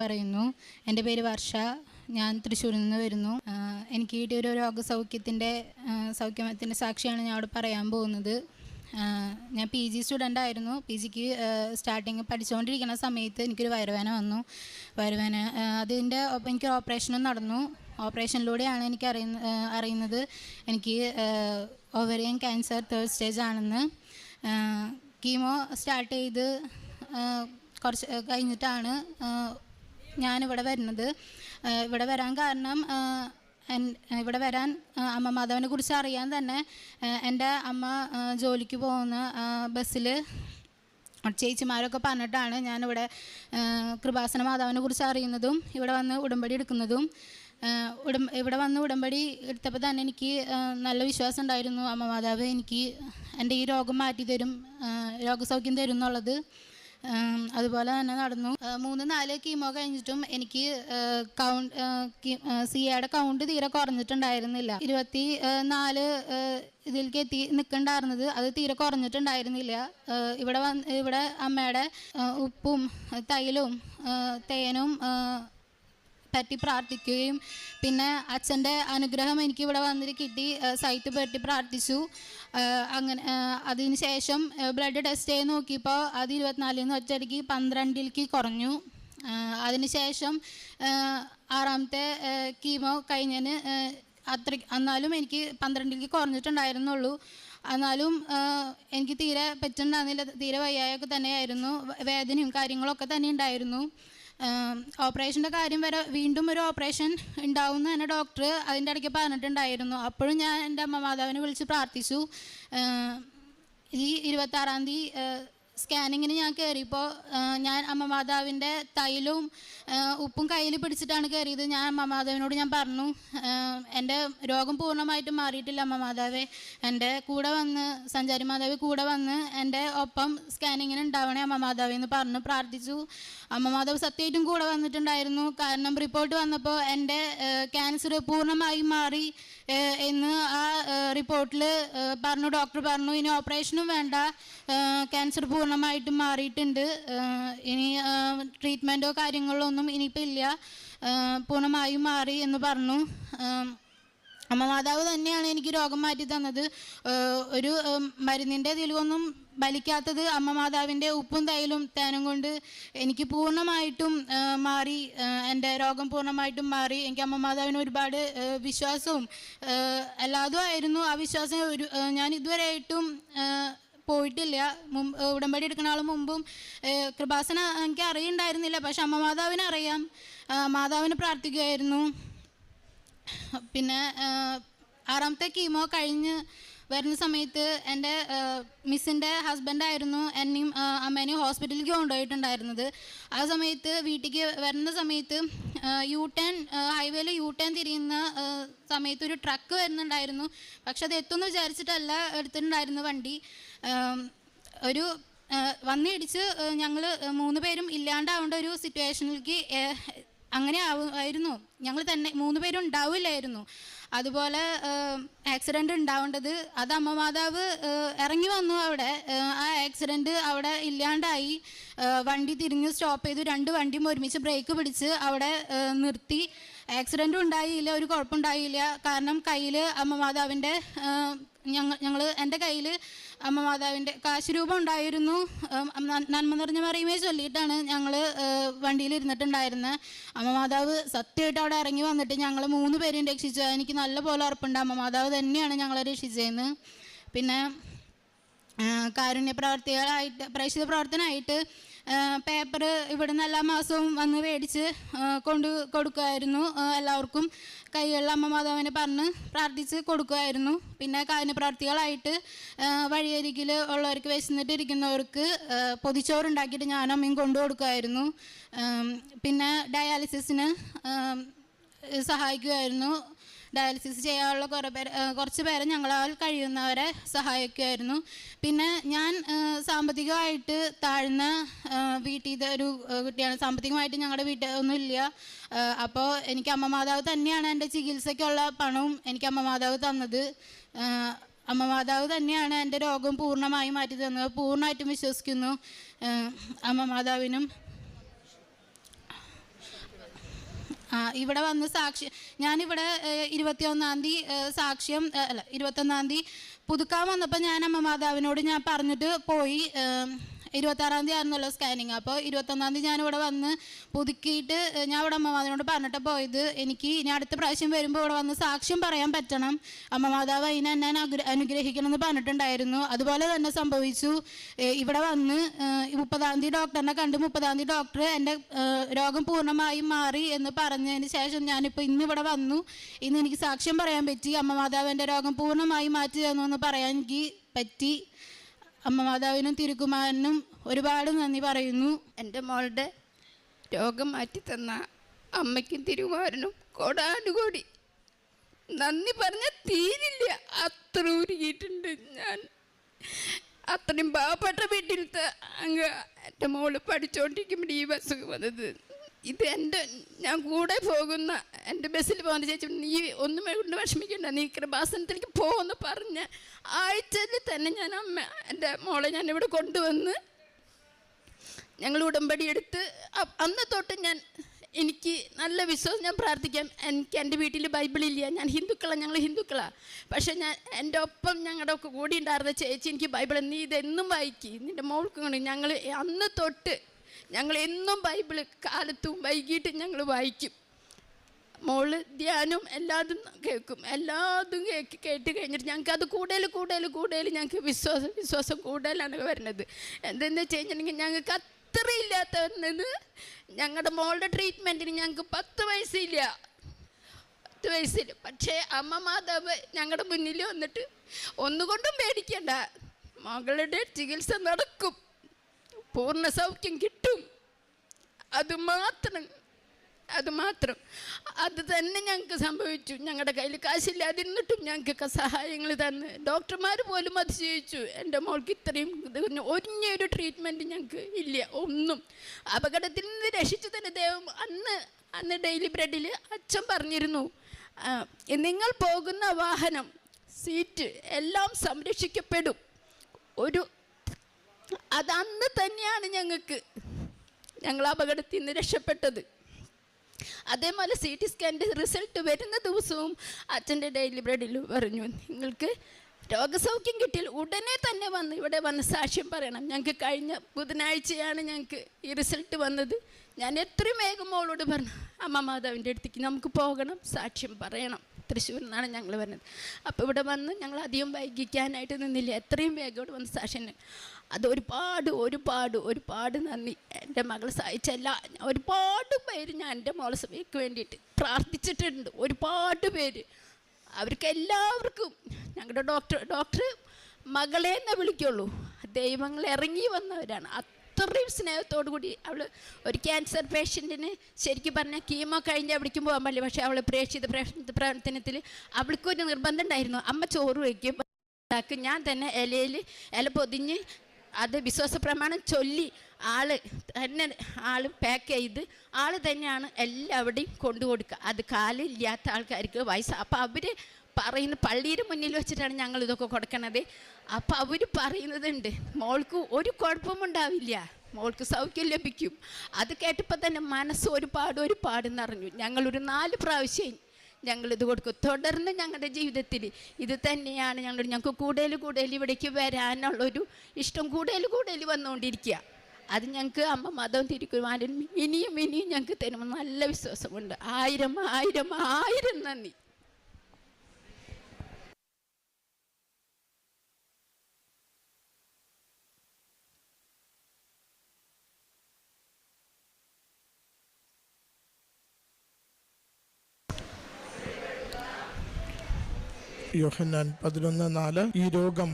പറയുന്നു. എൻ്റെ പേര് വർഷ. ഞാൻ തൃശ്ശൂരിൽ നിന്ന് വരുന്നു. എനിക്ക് കിട്ടിയ ഒരു രോഗസൗഖ്യത്തിൻ്റെ സാക്ഷിയാണ് ഞാൻ അവിടെ പറയാൻ പോകുന്നത്. ഞാൻ PG സ്റ്റുഡൻ്റ് ആയിരുന്നു. PGക്ക് സ്റ്റാർട്ടിങ് പഠിച്ചുകൊണ്ടിരിക്കുന്ന സമയത്ത് എനിക്കൊരു വയറുവേദന വന്നു. അതിൻ്റെ ഒപ്പം എനിക്ക് ഓപ്പറേഷനും നടന്നു. ഓപ്പറേഷനിലൂടെയാണ് എനിക്ക് അറിയുന്നത് എനിക്ക് ഓവറിയൻ ക്യാൻസർ 3rd സ്റ്റേജ് ആണെന്ന്. കീമോ സ്റ്റാർട്ട് ചെയ്ത് കുറച്ച് കഴിഞ്ഞിട്ടാണ് ഞാനിവിടെ വരുന്നത്. ഇവിടെ വരാൻ കാരണം ഇവിടെ വരാൻ അമ്മ മാതാവിനെ കുറിച്ച് അറിയാൻ തന്നെ എൻ്റെ അമ്മ ജോലിക്ക് പോകുന്ന ബസ്സിൽ ചേച്ചിമാരൊക്കെ പറഞ്ഞിട്ടാണ് ഞാനിവിടെ കൃപാസന മാതാവിനെ കുറിച്ച് അറിയുന്നതും ഇവിടെ വന്ന് ഉടമ്പടി എടുക്കുന്നതും. ഇവിടെ വന്ന് ഉടമ്പടി എടുത്തപ്പോൾ തന്നെ എനിക്ക് നല്ല വിശ്വാസം ഉണ്ടായിരുന്നു. അമ്മ മാതാവ് എനിക്ക് എൻ്റെ ഈ രോഗം മാറ്റി തരും, രോഗസൗഖ്യം തരും എന്നുള്ളത്. അതുപോലെ തന്നെ നടന്നു. 3-4 കീമോ കഴിഞ്ഞിട്ടും എനിക്ക് CAയുടെ കൗണ്ട് തീരെ കുറഞ്ഞിട്ടുണ്ടായിരുന്നില്ല. 24 ഇതിലേക്ക് എത്തി നിൽക്കണ്ടായിരുന്നത്, അത് തീരെ കുറഞ്ഞിട്ടുണ്ടായിരുന്നില്ല. ഇവിടെ അമ്മയുടെ ഉപ്പും തൈലവും തേനും പറ്റി പ്രാർത്ഥിക്കുകയും പിന്നെ അച്ഛൻ്റെ അനുഗ്രഹം എനിക്ക് ഇവിടെ വന്നിട്ട് കിട്ടി. സൈറ്റ് പറ്റി പ്രാർത്ഥിച്ചു. അങ്ങനെ അതിന് ശേഷം ബ്ലഡ് ടെസ്റ്റ് ചെയ്ത് നോക്കിയപ്പോൾ അത് 24 ഒറ്റയടിക്ക് 12 കുറഞ്ഞു. അതിന് ശേഷം 6ാമത്തെ കീമോ കഴിഞ്ഞതിന് എന്നാലും എനിക്ക് 12 കുറഞ്ഞിട്ടുണ്ടായിരുന്നുള്ളൂ. എന്നാലും എനിക്ക് തീരെ പറ്റുന്നുണ്ടായിരുന്നില്ല. തീരെ വയ്യായൊക്കെ തന്നെയായിരുന്നു. വേദനയും കാര്യങ്ങളൊക്കെ തന്നെ ഉണ്ടായിരുന്നു. ഓപ്പറേഷൻ്റെ കാര്യം വരെ വീണ്ടും ഒരു ഓപ്പറേഷൻ ഉണ്ടാവുമെന്ന് തന്നെ ഡോക്ടർ അതിൻ്റെ ഇടയ്ക്ക് പറഞ്ഞിട്ടുണ്ടായിരുന്നു. അപ്പോഴും ഞാൻ എൻ്റെ അമ്മ മാതാവിനെ വിളിച്ച് പ്രാർത്ഥിച്ചു. ഈ 26-ാം തീയതി സ്കാനിങ്ങിന് ഞാൻ കയറിയപ്പോൾ ഞാൻ അമ്മ മാതാവിൻ്റെ തൈലവും ഉപ്പും കയ്യിൽ പിടിച്ചിട്ടാണ് കയറിയത്. ഞാൻ അമ്മ മാതാവിനോട് ഞാൻ പറഞ്ഞു, എൻ്റെ രോഗം പൂർണ്ണമായിട്ടും മാറിയിട്ടില്ല അമ്മ മാതാവേ, എൻ്റെ കൂടെ വന്ന് സഞ്ചാരി മാതാവ് കൂടെ വന്ന് എൻ്റെ ഒപ്പം സ്കാനിങ്ങിന് ഉണ്ടാവണേ അമ്മ മാതാവേ എന്ന് പറഞ്ഞു പ്രാർത്ഥിച്ചു. അമ്മ മാതാവ് സത്യമായിട്ടും കൂടെ വന്നിട്ടുണ്ടായിരുന്നു. കാരണം റിപ്പോർട്ട് വന്നപ്പോൾ എൻ്റെ ക്യാൻസർ പൂർണ്ണമായും മാറി എന്ന് ആ റിപ്പോർട്ടിൽ പറഞ്ഞു. ഡോക്ടർ പറഞ്ഞു ഇനി ഓപ്പറേഷനും വേണ്ട, ക്യാൻസർ പൂർണ്ണമായിട്ടും മാറിയിട്ടുണ്ട്, ഇനി ട്രീറ്റ്മെൻറ്റോ കാര്യങ്ങളോ ഒന്നും ഇനിയിപ്പോൾ ഇല്ല, പൂർണ്ണമായും മാറി എന്ന് പറഞ്ഞു. അമ്മ മാതാവ് തന്നെയാണ് എനിക്ക് രോഗം മാറ്റി തന്നത്. ഒരു മരുന്നിൻ്റെ ഇതിലൊന്നും ബലിക്കാത്തത് അമ്മ മാതാവിൻ്റെ ഉപ്പും തൈലും തേനും കൊണ്ട് എനിക്ക് പൂർണ്ണമായിട്ടും മാറി. എൻ്റെ രോഗം പൂർണ്ണമായിട്ടും മാറി. എനിക്ക് അമ്മ മാതാവിന് ഒരുപാട് വിശ്വാസവും എല്ലാതും ആയിരുന്നു. ആ വിശ്വാസം ഞാൻ ഇതുവരെയായിട്ടും പോയിട്ടില്ല. ഉടമ്പടി എടുക്കുന്ന ആൾ മുമ്പും കൃപാസന എനിക്ക് അറിയുണ്ടായിരുന്നില്ല, പക്ഷെ അമ്മ മാതാവിനെ അറിയാം. മാതാവിന് പ്രാർത്ഥിക്കുമായിരുന്നു. പിന്നെ 6ാമത്തെ കീമോ കഴിഞ്ഞ് വരുന്ന സമയത്ത് എൻ്റെ മിസ്സിൻ്റെ ഹസ്ബൻഡായിരുന്നു എന്നെയും അമ്മേനെയും ഹോസ്പിറ്റലിലേക്ക് കൊണ്ടുപോയിട്ടുണ്ടായിരുന്നത്. ആ സമയത്ത് വീട്ടിലേക്ക് വരുന്ന സമയത്ത് ഹൈവേയിൽ U-turn തിരിയുന്ന സമയത്ത് ഒരു ട്രക്ക് വരുന്നുണ്ടായിരുന്നു. പക്ഷെ അത് എത്തുമെന്ന് വിചാരിച്ചിട്ടല്ല എടുത്തിട്ടുണ്ടായിരുന്നു വണ്ടി. ഒരു വന്നിടിച്ച് ഞങ്ങൾ 3 പേരും ഇല്ലാണ്ടാവേണ്ട ഒരു സിറ്റുവേഷനിലേക്ക് അങ്ങനെ ആയിരുന്നു. ഞങ്ങൾ തന്നെ 3 പേരും ഉണ്ടാവില്ലായിരുന്നു. അതുപോലെ ആക്സിഡൻ്റ് ഉണ്ടാവേണ്ടത് അത് അമ്മ മാതാവ് ഇറങ്ങി വന്നു. അവിടെ ആ ആക്സിഡൻറ്റ് അവിടെ ഇല്ലാണ്ടായി. വണ്ടി തിരിഞ്ഞ് സ്റ്റോപ്പ് ചെയ്തു. 2 വണ്ടിയും ഒരുമിച്ച് ബ്രേക്ക് പിടിച്ച് അവിടെ നിർത്തി. ആക്സിഡൻറ്റും ഉണ്ടായില്ല, ഒരു കുഴപ്പമുണ്ടായില്ല. കാരണം കയ്യിൽ അമ്മ മാതാവിൻ്റെ എൻ്റെ കയ്യിൽ അമ്മ മാതാവിൻ്റെ കാശ് രൂപം ഉണ്ടായിരുന്നു. നന്മ നിറഞ്ഞ മറിയുമേ ചൊല്ലിയിട്ടാണ് ഞങ്ങൾ വണ്ടിയിൽ ഇരുന്നിട്ടുണ്ടായിരുന്നത്. അമ്മ മാതാവ് സത്യമായിട്ട് അവിടെ ഇറങ്ങി വന്നിട്ട് ഞങ്ങൾ 3 പേരെയും രക്ഷിച്ചു. എനിക്ക് നല്ല പോലെ ഉറപ്പുണ്ട് അമ്മ മാതാവ് തന്നെയാണ് ഞങ്ങളെ രക്ഷിച്ചതെന്ന്. പിന്നെ കാരുണ്യ പ്രേക്ഷിത പ്രവർത്തനമായിട്ട് പേപ്പർ ഇവിടുന്ന് എല്ലാ മാസവും വന്ന് മേടിച്ച് കൊടുക്കുമായിരുന്നു. എല്ലാവർക്കും കൈകളിൽ അമ്മ മാതാവിനെ പറഞ്ഞ് പ്രാർത്ഥിച്ച് കൊടുക്കുമായിരുന്നു. പിന്നെ കാരുണ്യപ്രവർത്തികളായിട്ട് വഴിയരികിൽ ഉള്ളവർക്ക് വിശന്നിട്ടിരിക്കുന്നവർക്ക് പൊതിച്ചോറുണ്ടാക്കിയിട്ട് ഞാനും അമ്മയും കൊണ്ടു കൊടുക്കുമായിരുന്നു. പിന്നെ ഡയാലിസിസിന് സഹായിക്കുമായിരുന്നു. ഡയാലിസിസ് ചെയ്യാനുള്ള കുറച്ച് പേരെ ഞങ്ങളാൽ കഴിയുന്നവരെ സഹായിക്കുമായിരുന്നു. പിന്നെ ഞാൻ സാമ്പത്തികമായിട്ട് താഴ്ന്ന വീട്ടിൽ ഒരു കുട്ടിയാണ്. സാമ്പത്തികമായിട്ട് ഞങ്ങളുടെ വീട്ടിൽ ഒന്നുമില്ല. അപ്പോൾ എനിക്ക് അമ്മ മാതാവ് തന്നെയാണ് എൻ്റെ ചികിത്സയ്ക്കുള്ള പണവും എനിക്ക് അമ്മ മാതാവ് തന്നത്. അമ്മ മാതാവ് തന്നെയാണ് എൻ്റെ രോഗം പൂർണ്ണമായി മാറ്റി തന്നത്. പൂർണ്ണമായിട്ടും വിശ്വസിക്കുന്നു അമ്മ മാതാവിനും ഇവിടെ വന്ന് ഞാനിവിടെ 21-ാം തീയതി സാക്ഷ്യം 21-ാം തീയതി പുതുക്കാൻ വന്നപ്പോൾ ഞാൻ അമ്മ മാതാവിനോട് ഞാൻ പറഞ്ഞിട്ട് പോയി. 26-ാം തീയതി ആയിരുന്നല്ലോ സ്കാനിങ്. അപ്പോൾ 21-ാം തീയതി ഞാനിവിടെ വന്ന് പുതുക്കിയിട്ട് ഞാൻ ഇവിടെ അമ്മ മാതാവിനോട് പറഞ്ഞിട്ട് പോയത്, എനിക്ക് ഇനി അടുത്ത പ്രാവശ്യം വരുമ്പോൾ ഇവിടെ വന്ന് സാക്ഷ്യം പറയാൻ പറ്റണം, അമ്മ മാതാവ് അതിനെ എന്നെ അനുഗ്രഹിക്കണം എന്ന് പറഞ്ഞിട്ടുണ്ടായിരുന്നു. അതുപോലെ തന്നെ സംഭവിച്ചു. ഇവിടെ വന്ന് 30-ാം തീയതി ഡോക്ടറിനെ കണ്ട് 30-ാം തീയതി ഡോക്ടർ എൻ്റെ രോഗം പൂർണ്ണമായും മാറി എന്ന് പറഞ്ഞതിന് ശേഷം ഞാനിപ്പോൾ ഇന്ന് ഇവിടെ വന്നു. ഇന്ന് എനിക്ക് സാക്ഷ്യം പറയാൻ പറ്റി. അമ്മ മാതാവ് എൻ്റെ രോഗം പൂർണ്ണമായും മാറ്റി തന്നു എന്ന് പറയാൻ എനിക്ക് പറ്റി. അമ്മ മാതാവിനും തിരുക്കുമാരനും ഒരുപാട് നന്ദി പറയുന്നു. എൻ്റെ മോളുടെ രോഗം മാറ്റി തന്ന അമ്മയ്ക്കും തിരുകുമാരനും കോടാനുകോടി നന്ദി പറഞ്ഞാൽ തീരില്ല. അത്ര ഉരുകിയിട്ടുണ്ട് ഞാൻ. അത്രയും പാവപ്പെട്ട വീട്ടിലത്തെ അങ്ങ് എൻ്റെ മോള് പഠിച്ചുകൊണ്ടിരിക്കുമ്പോൾ ഈ ബസ് വന്നത്. ഇത് ഞാൻ കൂടെ പോകുന്ന എൻ്റെ ബസ്സിൽ പോകുന്ന ചേച്ചി, നീ ഒന്നും കൊണ്ട് വിഷമിക്കണ്ട, നീ കൃപാസനത്തിലേക്ക് പോകുമെന്ന് പറഞ്ഞ ആഴ്ചയിൽ തന്നെ ഞാൻ എൻ്റെ മോളെ ഞാനിവിടെ കൊണ്ടുവന്ന് ഞങ്ങൾ ഉടമ്പടി എടുത്ത് അന്ന് തൊട്ട് എനിക്ക് നല്ല വിശ്വാസം. ഞാൻ പ്രാർത്ഥിക്കാം. എനിക്ക് എൻ്റെ വീട്ടിൽ ബൈബിളില്ല, ഞങ്ങൾ ഹിന്ദുക്കളാണ്. പക്ഷേ എൻ്റെ ഒപ്പം ഞങ്ങളുടെ കൂടി ഉണ്ടായിരുന്ന ചേച്ചി എനിക്ക് ബൈബിൾ, നീ ഇതെന്നും വായിക്കും, നിൻ്റെ മോൾക്ക് ഞങ്ങൾ അന്ന് തൊട്ട് ഞങ്ങൾ എന്നും ബൈബിള് കാലത്തും വൈകിട്ട് ഞങ്ങൾ വായിക്കും. മോള് ധ്യാനം എല്ലാതും കേൾക്കും. എല്ലാതും കേട്ട് കഴിഞ്ഞിട്ട് ഞങ്ങൾക്ക് അത് കൂടുതൽ ഞങ്ങൾക്ക് വിശ്വാസം കൂടുതലാണ് വരുന്നത്. എന്തെന്ന് വെച്ച് കഴിഞ്ഞിട്ടുണ്ടെങ്കിൽ ഞങ്ങൾക്ക് അത്ര ഇല്ലാത്തത്. ഞങ്ങളുടെ മോളുടെ ട്രീറ്റ്മെൻറ്റിന് ഞങ്ങൾക്ക് 10 വയസ്സില്ല. 10 വയസ്സിൽ. പക്ഷേ അമ്മ മാതാവ് ഞങ്ങളുടെ മുന്നിൽ വന്നിട്ട് ഒന്നുകൊണ്ടും പേടിക്കണ്ട, മകളുടെ ചികിത്സ നടക്കും, പൂർണ്ണ സൗഖ്യം കിട്ടും. അത് മാത്രം അത് തന്നെ ഞങ്ങൾക്ക് സംഭവിച്ചു. ഞങ്ങളുടെ കയ്യിൽ കാശില്ലാതിരുന്നിട്ടും ഞങ്ങൾക്ക് സഹായങ്ങൾ തന്ന് ഡോക്ടർമാർ പോലും അതിശയിച്ചു. എൻ്റെ മോൾക്ക് ഇത്രയും ഒരൊരു ട്രീറ്റ്മെൻറ്റ് ഞങ്ങൾക്ക് ഇല്ല. ഒന്നും അപകടത്തിൽ നിന്ന് രക്ഷിച്ചു തന്നെ ദൈവം. അന്ന് ഡെയിലി ബ്രെഡിൽ അച്ഛൻ പറഞ്ഞിരുന്നു, നിങ്ങൾ പോകുന്ന വാഹനം, സീറ്റ് എല്ലാം സംരക്ഷിക്കപ്പെടും. അതന്ന് തന്നെയാണ് ഞങ്ങൾ അപകടത്തിൽ നിന്ന് രക്ഷപ്പെട്ടത്. അതേപോലെ CT സ്കാനിൻ്റെ റിസൾട്ട് വരുന്ന ദിവസവും അച്ഛൻ്റെ ഡെയിലി ബ്രെഡിൽ പറഞ്ഞു, നിങ്ങൾക്ക് രോഗസൗഖ്യം കിട്ടിയാൽ ഉടനെ തന്നെ ഇവിടെ വന്ന് സാക്ഷ്യം പറയണം. ഞങ്ങൾക്ക് കഴിഞ്ഞ ബുധനാഴ്ചയാണ് ഞങ്ങൾക്ക് ഈ റിസൾട്ട് വന്നത്. ഞാൻ എത്രയും വേഗം മോളോട് പറഞ്ഞു, അമ്മ മാതാവിൻ്റെ അടുത്തേക്ക് നമുക്ക് പോകണം, സാക്ഷ്യം പറയണം. തൃശ്ശൂരിൽ നിന്നാണ് ഞങ്ങൾ വരുന്നത്. അപ്പോൾ ഇവിടെ വന്ന് ഞങ്ങൾ അധികം വൈകിക്കാനായിട്ട് നിന്നില്ല. എത്രയും വേഗം ഇവിടെ വന്ന് സാക്ഷ്യം. അത് ഒരുപാട് നന്ദി. എൻ്റെ മകൾ സഹായിച്ചല്ല, ഒരുപാട് പേര് ഞാൻ എൻ്റെ മോളെ സഭയ്ക്ക് വേണ്ടിയിട്ട് പ്രാർത്ഥിച്ചിട്ടുണ്ട്. ഒരുപാട് പേര്. അവർക്ക് എല്ലാവർക്കും ഞങ്ങളുടെ ഡോക്ടർ മകളെ എന്നേ വിളിക്കുള്ളൂ. ദൈവങ്ങൾ ഇറങ്ങി വന്നവരാണ്. അത്രയും സ്നേഹത്തോടു കൂടി അവൾ ഒരു ക്യാൻസർ പേഷ്യൻറ്റിന് ശരിക്കും പറഞ്ഞാൽ കീമോ കഴിഞ്ഞ് അവിടേക്കും പോകാൻ പാടില്ല. പക്ഷേ അവൾ പ്രവർത്തനത്തിൽ അവൾക്കൊരു നിർബന്ധം ഉണ്ടായിരുന്നു, അമ്മ ചോറ് വയ്ക്കും ഉണ്ടാക്കും. ഞാൻ തന്നെ ഇല പൊതിഞ്ഞ് അത് വിശ്വാസ പ്രമാണം ചൊല്ലി ആൾ പാക്ക് ചെയ്ത് ആൾ തന്നെയാണ് എല്ലാവിടെയും കൊണ്ടു കൊടുക്കുക. അത് കാലില്ലാത്ത ആൾക്കാർക്ക് അപ്പോൾ അവർ പറയുന്ന പള്ളിയുടെ മുന്നിൽ വെച്ചിട്ടാണ് ഞങ്ങൾ ഇതൊക്കെ കൊടുക്കണത്. അപ്പോൾ അവർ പറയുന്നതുണ്ട്, മോൾക്ക് ഒരു കുഴപ്പമുണ്ടാവില്ല, മോൾക്ക് സൗഖ്യം ലഭിക്കും. അത് കേട്ടപ്പോൾ തന്നെ മനസ്സ് ഒരുപാട് നിറഞ്ഞു. ഞങ്ങളൊരു 4 പ്രാവശ്യം ഞങ്ങളിത് കൊടുക്കും. തുടർന്ന് ഞങ്ങളുടെ ജീവിതത്തിൽ ഇത് തന്നെയാണ് ഞങ്ങൾക്ക് കൂടുതൽ ഇവിടേക്ക് വരാനുള്ളൊരു ഇഷ്ടം കൂടുതൽ വന്നുകൊണ്ടിരിക്കുക. അത് ഞങ്ങൾക്ക് അമ്മ മാതാവും തിരുക്കുമാരൻ ഇനിയും ഞങ്ങൾക്ക് തരുമ്പോൾ നല്ല വിശ്വാസമുണ്ട്. 1000 നന്ദി. യോഹന്നാൻ 11:4 ഈ രോഗം